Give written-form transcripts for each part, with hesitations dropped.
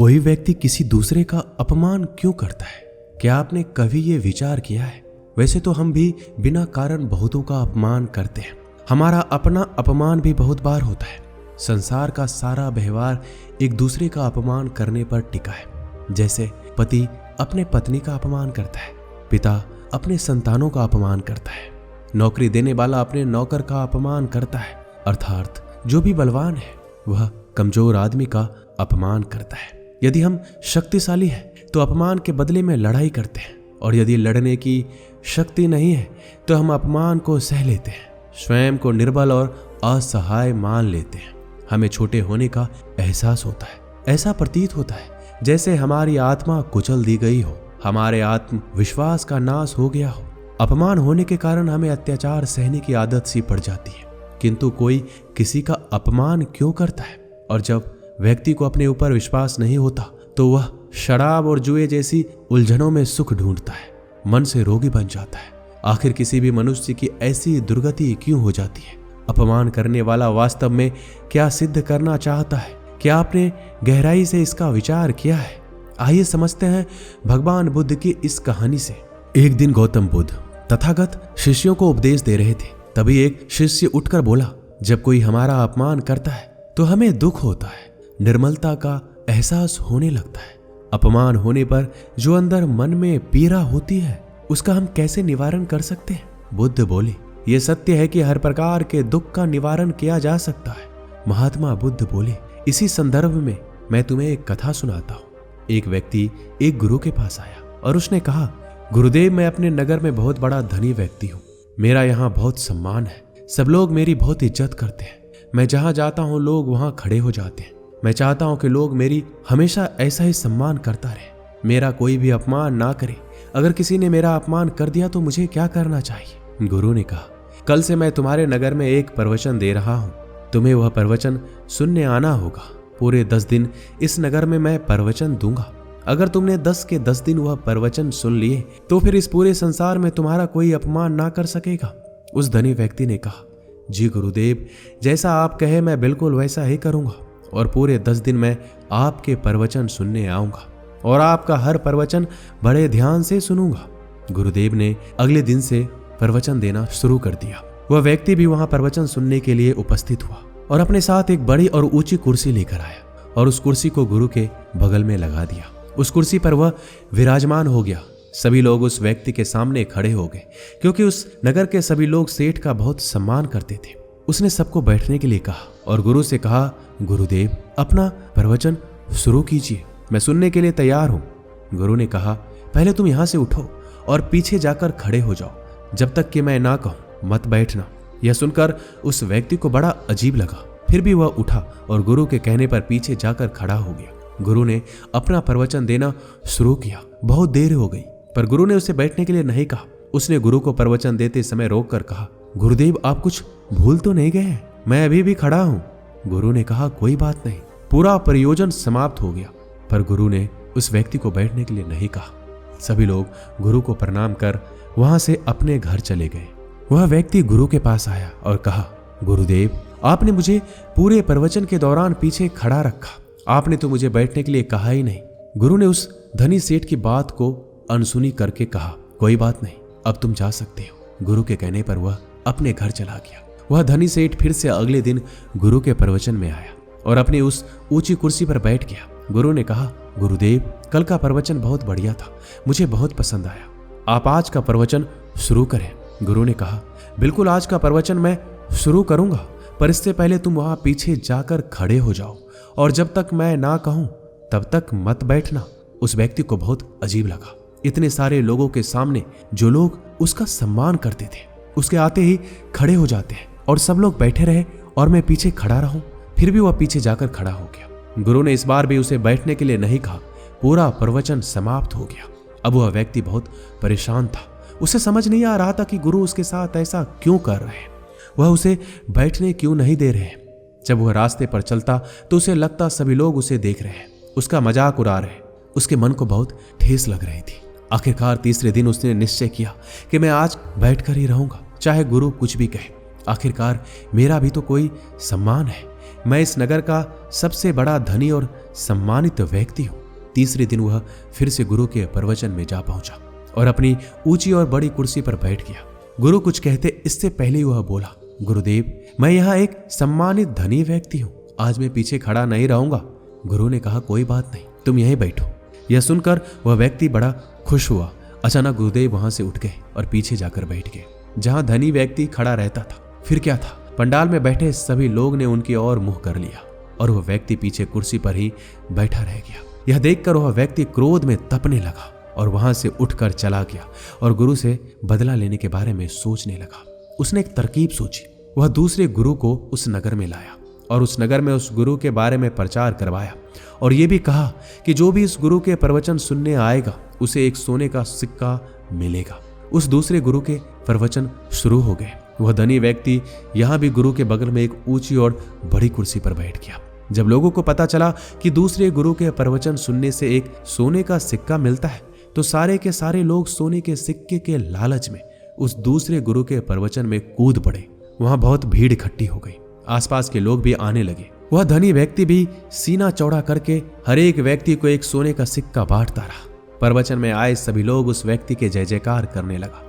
कोई व्यक्ति किसी दूसरे का अपमान क्यों करता है? क्या आपने कभी ये विचार किया है? वैसे तो हम भी बिना कारण बहुतों का अपमान करते हैं। हमारा अपना अपमान भी बहुत बार होता है। संसार का सारा व्यवहार एक दूसरे का अपमान करने पर टिका है। जैसे पति अपने पत्नी का अपमान करता है, पिता अपने संतानों का अपमान करता है, नौकरी देने वाला अपने नौकर का अपमान करता है, अर्थात जो भी बलवान है वह कमजोर आदमी का अपमान करता है। यदि हम शक्तिशाली हैं तो अपमान के बदले में लड़ाई करते हैं, और यदि लड़ने की शक्ति नहीं है तो हम अपमान को सह लेते हैं, स्वयं को निर्बल और असहाय मान लेते हैं। हमें छोटे होने का एहसास होता है। ऐसा प्रतीत होता है जैसे हमारी आत्मा कुचल दी गई हो, हमारे आत्मविश्वास का नाश हो गया हो। अपमान होने के कारण हमें अत्याचार सहने की आदत सी पड़ जाती है। किंतु कोई किसी का अपमान क्यों करता है? और जब व्यक्ति को अपने ऊपर विश्वास नहीं होता तो वह शराब और जुए जैसी उलझनों में सुख ढूंढता है, मन से रोगी बन जाता है। आखिर किसी भी मनुष्य की ऐसी दुर्गति क्यों हो जाती है? अपमान करने वाला वास्तव में क्या सिद्ध करना चाहता है? क्या आपने गहराई से इसका विचार किया है? आइए समझते हैं भगवान बुद्ध की इस कहानी से। एक दिन गौतम बुद्ध तथागत शिष्यों को उपदेश दे रहे थे। तभी एक शिष्य उठकर बोला, जब कोई हमारा अपमान करता है तो हमें दुख होता है, निर्मलता का एहसास होने लगता है। अपमान होने पर जो अंदर मन में पीड़ा होती है उसका हम कैसे निवारण कर सकते हैं? बुद्ध बोले, ये सत्य है कि हर प्रकार के दुख का निवारण किया जा सकता है। महात्मा बुद्ध बोले, इसी संदर्भ में मैं तुम्हें एक कथा सुनाता हूँ। एक व्यक्ति एक गुरु के पास आया और उसने कहा, गुरुदेव, मैं अपने नगर में बहुत बड़ा धनी व्यक्ति हूँ। मेरा यहाँ बहुत सम्मान है, सब लोग मेरी बहुत इज्जत करते हैं। मैं जहाँ जाता हूँ लोग वहाँ खड़े हो जाते हैं। मैं चाहता हूँ कि लोग मेरी हमेशा ऐसा ही सम्मान करता रहे, मेरा कोई भी अपमान ना करे। अगर किसी ने मेरा अपमान कर दिया तो मुझे क्या करना चाहिए? गुरु ने कहा, कल से मैं तुम्हारे नगर में एक प्रवचन दे रहा हूँ, तुम्हें वह प्रवचन सुनने आना होगा। पूरे 10 दिन इस नगर में मैं प्रवचन दूंगा। अगर तुमने 10 के 10 दिन वह प्रवचन सुन लिए तो फिर इस पूरे संसार में तुम्हारा कोई अपमान ना कर सकेगा। उस धनी व्यक्ति ने कहा, जी गुरुदेव, जैसा आप कहे मैं बिल्कुल वैसा ही करूंगा, और पूरे 10 दिन मैं आपके प्रवचन सुनने आऊंगा और आपका हर प्रवचन बड़े ध्यान से सुनूंगा। गुरुदेव ने अगले दिन से प्रवचन देना शुरू कर दिया। वह व्यक्ति भी वहां प्रवचन सुनने के लिए उपस्थित हुआ और अपने साथ एक बड़ी और ऊंची कुर्सी लेकर आया और उस कुर्सी को गुरु के बगल में लगा दिया। उस कुर्सी पर वह विराजमान हो गया। सभी लोग उस व्यक्ति के सामने खड़े हो गए, क्योंकि उस नगर के सभी लोग सेठ का बहुत सम्मान करते थे। उसने सबको बैठने के लिए कहा और गुरु से कहा, गुरुदेव, अपना प्रवचन शुरू कीजिए, मैं सुनने के लिए तैयार हूं। गुरु ने कहा, पहले तुम यहां से उठो और पीछे जाकर खड़े हो जाओ, जब तक कि मैं ना कहूं मत बैठना। यह सुनकर उस व्यक्ति को बड़ा अजीब लगा। फिर भी वह उठा और गुरु के कहने पर पीछे जाकर खड़ा हो गया। गुरु ने अपना प्रवचन देना शुरू किया। बहुत देर हो गई, पर गुरु ने उसे बैठने के लिए नहीं कहा। उसने गुरु को प्रवचन देते समय रोककर कहा, गुरुदेव, आप कुछ भूल तो नहीं गए हैं? मैं अभी भी खड़ा हूं। गुरु ने कहा, कोई बात नहीं। पूरा प्रयोजन समाप्त हो गया, पर गुरु ने उस व्यक्ति को बैठने के लिए नहीं कहा। सभी लोग गुरु को प्रणाम कर वहां से अपने घर चले गए। वह व्यक्ति गुरु के पास आया और कहा, गुरुदेव, आपने मुझे पूरे प्रवचन के दौरान पीछे खड़ा रखा, आपने तो मुझे बैठने के लिए कहा ही नहीं। गुरु ने उस धनी सेठ की बात को अनसुनी करके कहा, कोई बात नहीं, अब तुम जा सकते हो। गुरु के कहने पर वह अपने घर चला गया। वह धनी सेठ फिर से अगले दिन गुरु के प्रवचन में आया और अपनी उस ऊंची कुर्सी पर बैठ गया। गुरु ने कहा, गुरुदेव, कल का प्रवचन बहुत बढ़िया था, मुझे बहुत पसंद आया, आप आज का प्रवचन शुरू करें। गुरु ने कहा, बिल्कुल, आज का प्रवचन मैं शुरू करूंगा, पर इससे पहले तुम वहां पीछे जाकर खड़े हो जाओ और जब तक मैं ना कहूं तब तक मत बैठना। उस व्यक्ति को बहुत अजीब लगा। इतने सारे लोगों के सामने जो लोग उसका सम्मान करते थे, उसके आते ही खड़े हो जाते हैं और सब लोग बैठे रहे और मैं पीछे खड़ा रहूं। फिर भी वह पीछे जाकर खड़ा हो गया। गुरु ने इस बार भी उसे बैठने के लिए नहीं कहा। पूरा प्रवचन समाप्त हो गया। अब वह व्यक्ति बहुत परेशान था। उसे समझ नहीं आ रहा था कि गुरु उसके साथ ऐसा क्यों कर रहे हैं, वह उसे बैठने क्यों नहीं दे रहे हैं। जब वह रास्ते पर चलता तो उसे लगता सभी लोग उसे देख रहे हैं, उसका मजाक उड़ा रहे हैं। उसके मन को बहुत ठेस लग रही थी। आखिरकार तीसरे दिन उसने निश्चय किया कि मैं आज बैठकर ही रहूंगा, चाहे गुरु कुछ भी कहे। आखिरकार मेरा भी तो कोई सम्मान है, मैं इस नगर का सबसे बड़ा धनी और सम्मानित व्यक्ति हूँ। तीसरे दिन वह फिर से गुरु के प्रवचन में जा पहुंचा और अपनी ऊंची और बड़ी कुर्सी पर बैठ गया। गुरु कुछ कहते इससे पहले ही वह बोला, गुरुदेव, मैं यहाँ एक सम्मानित धनी व्यक्ति हूँ, आज मैं पीछे खड़ा नहीं रहूंगा। गुरु ने कहा, कोई बात नहीं, तुम यहीं बैठो। यह सुनकर वह व्यक्ति बड़ा खुश हुआ। अचानक गुरुदेव वहां से उठ गए और पीछे जाकर बैठ गए, जहां धनी व्यक्ति खड़ा रहता था। फिर क्या था, पंडाल में बैठे सभी लोग ने उनकी ओर मुंह कर लिया और वह व्यक्ति पीछे कुर्सी पर ही बैठा रह गया। यह देखकर वह व्यक्ति क्रोध में तपने लगा और वहां से उठकर चला गया और गुरु से बदला लेने के बारे में सोचने लगा। उसने एक तरकीब सोची। वह दूसरे गुरु को उस नगर में लाया और उस नगर में उस गुरु के बारे में प्रचार करवाया और यह भी कहा कि जो भी इस गुरु के प्रवचन सुनने आएगा उसे एक सोने का सिक्का मिलेगा। उस दूसरे गुरु के प्रवचन शुरू हो गए। वह धनी व्यक्ति यहां भी गुरु के बगल में एक ऊंची और बड़ी कुर्सी पर बैठ गया। जब लोगों को पता चला कि दूसरे गुरु के प्रवचन सुनने से एक सोने का सिक्का मिलता है तो सारे के सारे लोग सोने के सिक्के के लालच में उस दूसरे गुरु के प्रवचन में कूद पड़े। वहां बहुत भीड़ इकट्ठी हो गई। आसपास के लोग भी आने लगे। वह धनी व्यक्ति भी सीना चौड़ा करके हर एक व्यक्ति को एक सोने का सिक्का बांटता रहा। प्रवचन में आए सभी लोग उस व्यक्ति के जय जयकार करने लगा।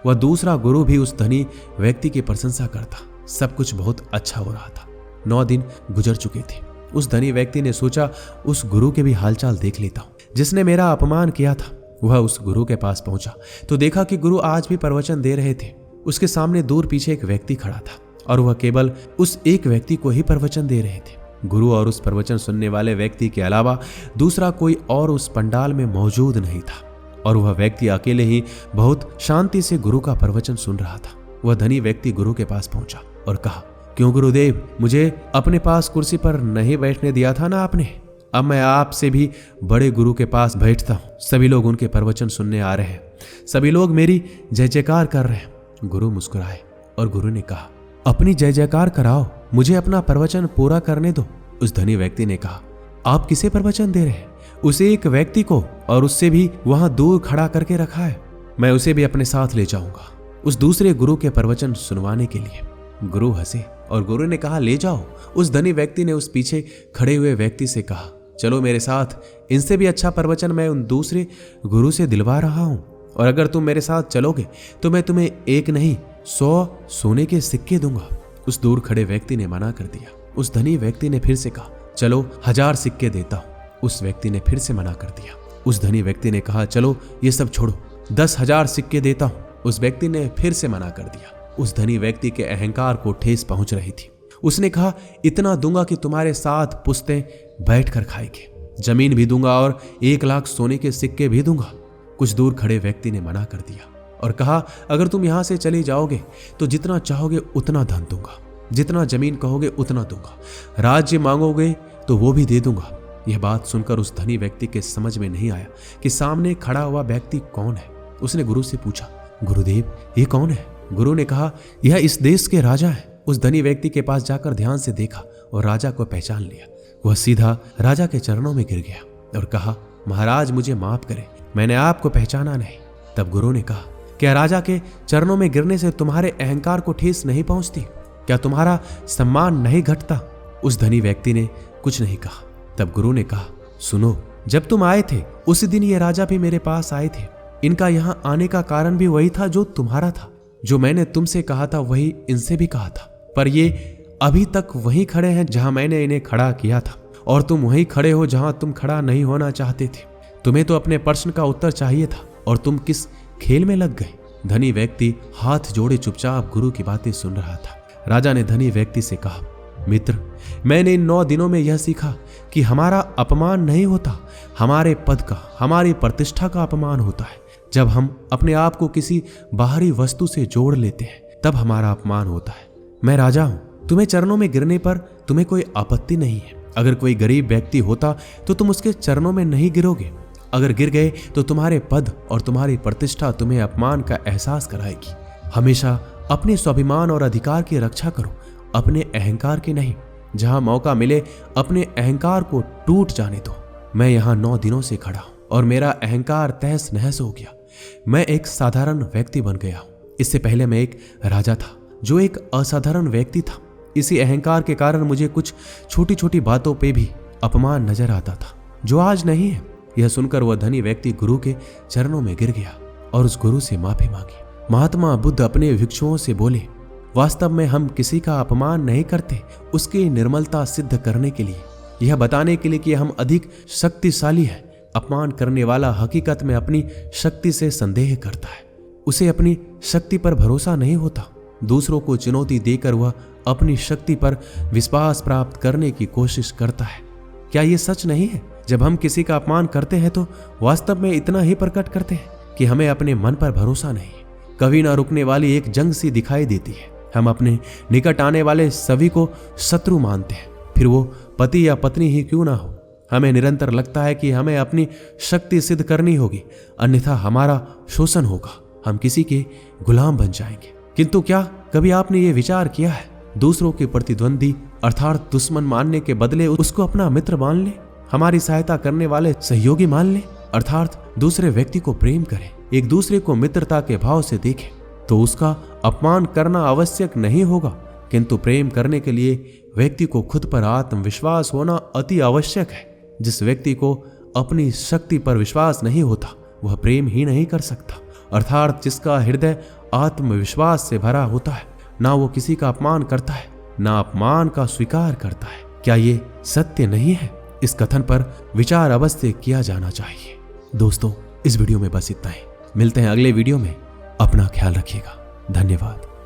वह दूसरा गुरु भी उस धनी व्यक्ति की प्रशंसा करता। सब कुछ बहुत अच्छा हो रहा था। 9 दिन गुजर चुके थे। उस धनी व्यक्ति ने सोचा, उस गुरु के भी हालचाल देख लेता हूं जिसने मेरा अपमान किया था। वह उस गुरु के पास पहुंचा तो देखा कि गुरु आज भी प्रवचन दे रहे थे। उसके सामने दूर पीछे एक व्यक्ति खड़ा था और वह केवल उस एक व्यक्ति को ही प्रवचन दे रहे थे। गुरु और उस प्रवचन सुनने वाले व्यक्ति के अलावा दूसरा कोई और उस पंडाल में मौजूद नहीं था और वह व्यक्ति अकेले ही बहुत शांति से गुरु का प्रवचन सुन रहा था। वह धनी व्यक्ति गुरु के पास पहुंचा और कहा, क्यों गुरुदेव, मुझे अपने पास कुर्सी पर नहीं बैठने दिया था ना आपने? अब मैं आपसे भी बड़े गुरु के पास बैठता हूँ। सभी लोग उनके प्रवचन सुनने आ रहे हैं। सभी लोग मेरी जय जयकार कर रहे हैं। गुरु मुस्कुराए और गुरु ने कहा, अपनी जय जयकार कराओ, मुझे अपना प्रवचन पूरा करने दो। उस धनी व्यक्ति ने कहा, आप किसे प्रवचन दे रहे हैं? उसे एक व्यक्ति को, और उससे भी वहां दूर खड़ा करके रखा है। मैं उसे भी अपने साथ ले जाऊंगा उस दूसरे गुरु के प्रवचन सुनवाने के लिए। गुरु हंसे और गुरु ने कहा, ले जाओ। उस धनी व्यक्ति ने उस पीछे खड़े हुए व्यक्ति से कहा, चलो मेरे साथ, इनसे भी अच्छा प्रवचन मैं उन दूसरे गुरु से दिलवा रहा हूं और अगर तुम मेरे साथ चलोगे तो मैं तुम्हें एक नहीं 100 सोने के सिक्के दूंगा। उस दूर खड़े व्यक्ति ने मना कर दिया। उस धनी व्यक्ति ने फिर से कहा, चलो 1000 सिक्के देता हूं। उस व्यक्ति ने फिर से मना कर दिया। उस धनी व्यक्ति ने कहा, चलो ये सब छोड़ो, 10,000 सिक्के देता हूं। उस व्यक्ति ने फिर से मना कर दिया। उस धनी व्यक्ति के अहंकार को ठेस पहुंच रही थी। उसने कहा, इतना दूंगा कि तुम्हारे साथ पुश्तें बैठकर खाएंगे, जमीन भी दूंगा और 1 लाख सोने के सिक्के भी दूंगा। कुछ दूर खड़े व्यक्ति ने मना कर दिया और कहा, अगर तुम यहां से चले जाओगे तो जितना चाहोगे उतना धन दूंगा, जितना जमीन कहोगे उतना दूंगा, राज्य मांगोगे तो वो भी दे दूंगा। यह बात सुनकर उस धनी व्यक्ति के समझ में नहीं आया कि सामने खड़ा हुआ व्यक्ति कौन है। उसने गुरु से पूछा, गुरुदेव ये कौन है? गुरु ने कहा, यह इस देश के राजा है। उस धनी व्यक्ति के पास जाकर ध्यान से देखा और राजा को पहचान लिया। वह सीधा राजा के चरणों में गिर गया और कहा, महाराज मुझे माफ करें, मैंने आपको पहचाना नहीं। तब गुरु ने कहा, क्या राजा के चरणों में गिरने से तुम्हारे अहंकार को ठेस नहीं पहुंचती? क्या तुम्हारा सम्मान नहीं घटता? उस धनी व्यक्ति ने कुछ नहीं कहा। तब गुरु ने कहा, सुनो, जब तुम आए थे उसी दिन ये राजा भी मेरे पास आए थे। इनका यहाँ आने का कारण भी वही था जो तुम्हारा था। जो मैंने तुमसे कहा था वही इनसे भी कहा था, पर ये अभी तक वहीं खड़े हैं जहां मैंने इन्हें खड़ा किया था और तुम वहीं खड़े हो जहां तुम खड़ा नहीं होना चाहते थे। तुम्हें तो अपने प्रश्न का उत्तर चाहिए था और तुम किस खेल में लग गए? धनी व्यक्ति हाथ जोड़े चुपचाप गुरु की बातें सुन रहा था। राजा ने धनी व्यक्ति से कहा, मित्र, मैंने इन 9 दिनों में यह सीखा कि हमारा अपमान नहीं होता, हमारे पद का, हमारी प्रतिष्ठा का अपमान होता है। जब हम अपने आप को किसी बाहरी वस्तु से जोड़ लेते हैं तब हमारा अपमान होता है। मैं राजा हूं, तुम्हें चरणों में गिरने पर तुम्हें कोई आपत्ति नहीं है। अगर कोई गरीब व्यक्ति होता तो तुम उसके चरणों में नहीं गिरोगे। अगर गिर गए तो तुम्हारे पद और तुम्हारी प्रतिष्ठा तुम्हें अपमान का एहसास कराएगी। हमेशा अपने स्वाभिमान और अधिकार की रक्षा करो, अपने अहंकार की नहीं। जहां मौका मिले अपने अहंकार को टूट जाने दो। मैं यहाँ 9 दिनों से खड़ा हूं और मेरा अहंकार तहस नहस हो गया। मैं एक साधारण व्यक्ति बन गया हूं। इससे पहले मैं एक राजा था जो एक असाधारण व्यक्ति था। इसी अहंकार के कारण मुझे कुछ छोटी छोटी बातों पे भी अपमान नजर आता था, जो आज नहीं है। यह सुनकर वह धनी व्यक्ति गुरु के चरणों में गिर गया और उस गुरु से माफी मांगी। महात्मा बुद्ध अपने भिक्षुओं से बोले, वास्तव में हम किसी का अपमान नहीं करते, उसकी निर्मलता सिद्ध करने के लिए, यह बताने के लिए कि हम अधिक शक्तिशाली है। अपमान करने वाला हकीकत में अपनी शक्ति से संदेह करता है, उसे अपनी शक्ति पर भरोसा नहीं होता। दूसरों को चुनौती देकर वह अपनी शक्ति पर विश्वास प्राप्त करने की कोशिश करता है। क्या ये सच नहीं है? जब हम किसी का अपमान करते हैं तो वास्तव में इतना ही प्रकट करते हैं कि हमें अपने मन पर भरोसा नहीं है। कभी ना रुकने वाली एक जंग सी दिखाई देती है। हम अपने निकट आने वाले सभी को शत्रु मानते हैं, फिर वो पति या पत्नी ही क्यों ना हो। हमें निरंतर लगता है कि हमें अपनी शक्ति सिद्ध करनी होगी, अन्यथा हमारा शोषण होगा, हम किसी के गुलाम बन जाएंगे। किंतु क्या कभी आपने ये विचार किया है, दूसरों के प्रतिद्वंदी अर्थात दुश्मन मानने के बदले उसको अपना मित्र मान ले, हमारी सहायता करने वाले सहयोगी मान ले, अर्थात दूसरे व्यक्ति को प्रेम करें, एक दूसरे को मित्रता के भाव से देखें, तो उसका अपमान करना आवश्यक नहीं होगा। किंतु प्रेम करने के लिए व्यक्ति को खुद पर आत्मविश्वास होना अति आवश्यक है। जिस व्यक्ति को अपनी शक्ति पर विश्वास नहीं होता वह प्रेम ही नहीं कर सकता, अर्थात जिसका हृदय आत्मविश्वास से भरा होता है, ना वो किसी का अपमान करता है, ना अपमान का स्वीकार करता है। क्या ये सत्य नहीं है? इस कथन पर विचार अवश्य किया जाना चाहिए। दोस्तों, इस वीडियो में बस इतना ही। मिलते हैं अगले वीडियो में। अपना ख्याल रखिएगा। धन्यवाद।